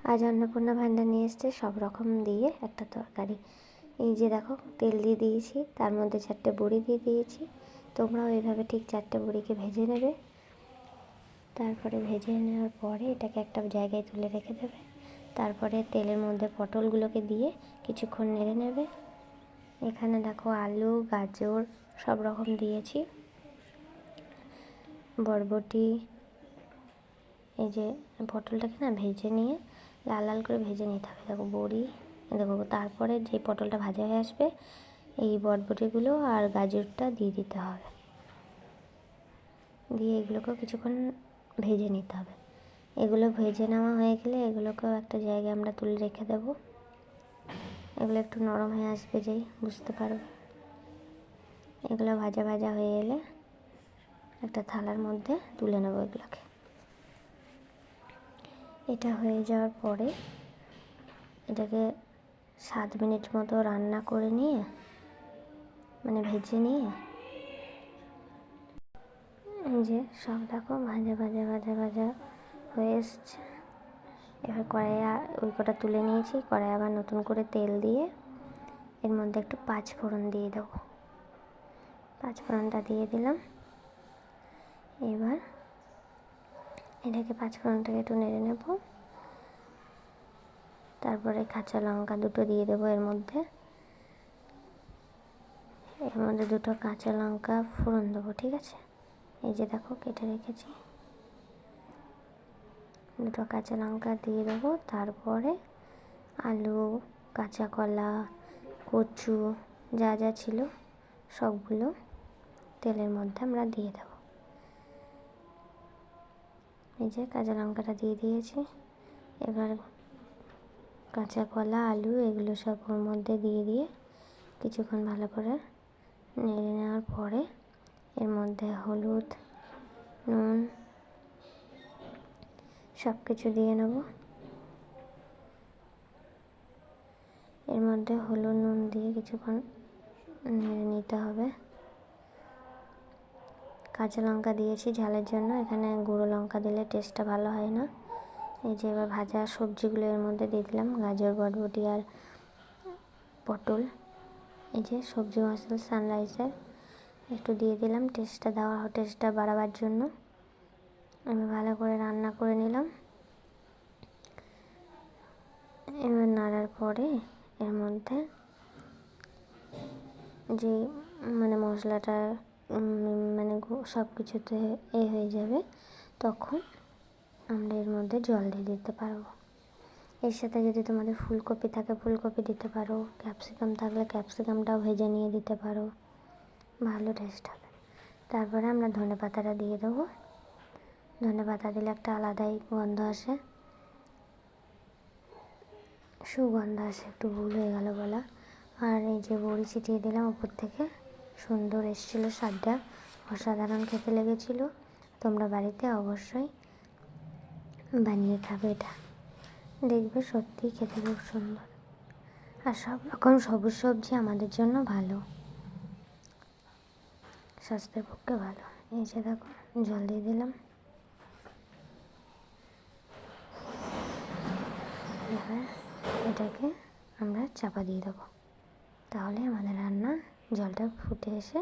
আজ অন্নপূর্ণা ভান্ডার নিয়ে এসছে সব রকম দিয়ে একটা তরকারি। এই যে দেখো তেল দিয়ে দিয়েছি, তার মধ্যে 4টে বড়ি দিয়ে দিয়েছি। তোমরাও এইভাবে ঠিক 4টে বড়িকে ভেজে নেবে। তারপরে ভেজে নেওয়ার পরে এটাকে একটা জায়গায় তুলে রেখে দেবে। তারপরে তেলের মধ্যে পটলগুলোকে দিয়ে কিছুক্ষণ নেড়ে নেবে। এখানে দেখো আলু, গাজর সব রকম দিয়েছি, বরবটি। এই যে পটলটাকে না ভেজে নিয়ে লাল লাল করে ভেজে নিতে হবে। দেখো বড়ি, দেখো তারপরে যে পটলটা ভাজা হয়ে আসবে এই বরবটিগুলো আর গাজরটা দিয়ে দিতে হবে। দিয়ে এগুলোকেও কিছুক্ষণ ভেজে নিতে হবে। এগুলো ভেজে নেওয়া হয়ে গেলে এগুলোকেও একটা জায়গায় আমরা তুলে রেখে দেব। এগুলো একটু নরম হয়ে আসবে, যেই বুঝতে পারবে। এগুলো ভাজা ভাজা হয়ে এলে একটা থালার মধ্যে তুলে নেব এগুলোকে। এটা হয়ে যাওয়ার পরে এটাকে 7 মিনিট মতো রান্না করে নিয়ে, মানে ভেজে নিয়ে, এই যে সব দেখো ভাজা ভাজা ভাজা ভাজা হয়ে এসছে। এবার কড়াইয়ে ওই কটা তুলে নিয়েছি। কড়াই আবার নতুন করে তেল দিয়ে এর মধ্যে একটু 5 ফোড়ন দিয়ে দেবো। 5 ফোড়নটা দিয়ে দিলাম। এবার এটাকে 5 ফোড়নটাকে একটু নেড়ে নেব। তারপরে কাঁচা লঙ্কা 2টো দিয়ে দেবো এর মধ্যে। এর মধ্যে 2টো কাঁচা লঙ্কা ফোড়ন দেবো, ঠিক আছে। এই যে দেখো কেটে রেখেছি, 2টো কাঁচা লঙ্কা দিয়ে দেবো। তারপরে আলু, কাঁচা কলা, কচু যা যা ছিল সবগুলো তেলের মধ্যে আমরা দিয়ে দেবো। এই যে কাঁচা লঙ্কাটা দিয়ে দিয়েছি। এবার কাঁচা কলা, আলু এগুলো সব ওর মধ্যে দিয়ে কিছুক্ষণ ভালো করে নেড়ে নেওয়ার পরে এর মধ্যে হলুদ, নুন সব কিছু দিয়ে নেব। এর মধ্যে হলুদ, নুন দিয়ে কিছুক্ষণ নেড়ে নিতে হবে। কাঁচা লঙ্কা দিয়েছি ঝালের জন্য, এখানে গুঁড়ো লঙ্কা দিলে টেস্টটা ভালো হয় না। এই যে এবার ভাজা সবজিগুলো এর মধ্যে দিয়ে দিলাম, গাজর, বরবটি আর পটল। এই যে সবজি মশলা সানরাইজের একটু দিয়ে দিলাম টেস্টটা বাড়াবার জন্য। আমি ভালো করে রান্না করে নিলাম। এবার নাড়ার পরে এর মধ্যে যে মানে মশলাটা মানে সব কিছুতে হয়ে যাবে, তখন আমরা এর মধ্যে জল দিয়ে দিতে পারবো। এর সাথে যদি তোমাদের ফুলকপি থাকে ফুলকপি দিতে পারো, ক্যাপসিকাম থাকলে ক্যাপসিকামটাও ভেজে নিয়ে দিতে পারো, ভালো টেস্ট হবে। তারপরে আমরা ধনেপাতাটা দিয়ে দেবো। ধনেপাতা দিলে একটা আলাদাই গন্ধ আসে, সুগন্ধ আসে, একটু ভুল হয়ে গেল বলা। আর এই যে বড়ি ছিটিয়ে দিলাম উপর থেকে, সুন্দর এসেছিলো স্বাদটা, অসাধারণ খেতে লেগেছিলো। তোমরা বাড়িতে অবশ্যই বানিয়ে খাবে, এটা দেখবে সত্যিই খেতে খুব সুন্দর। আর সব রকম সবুজ সবজি আমাদের জন্য ভালো, স্বাস্থ্যের পক্ষে ভালো। এই যে দেখো জল দিয়ে দিলাম। এবার এটাকে আমরা চাপা দিয়ে দেবো, তাহলে আমাদের রান্না জলটা ফুটে এসে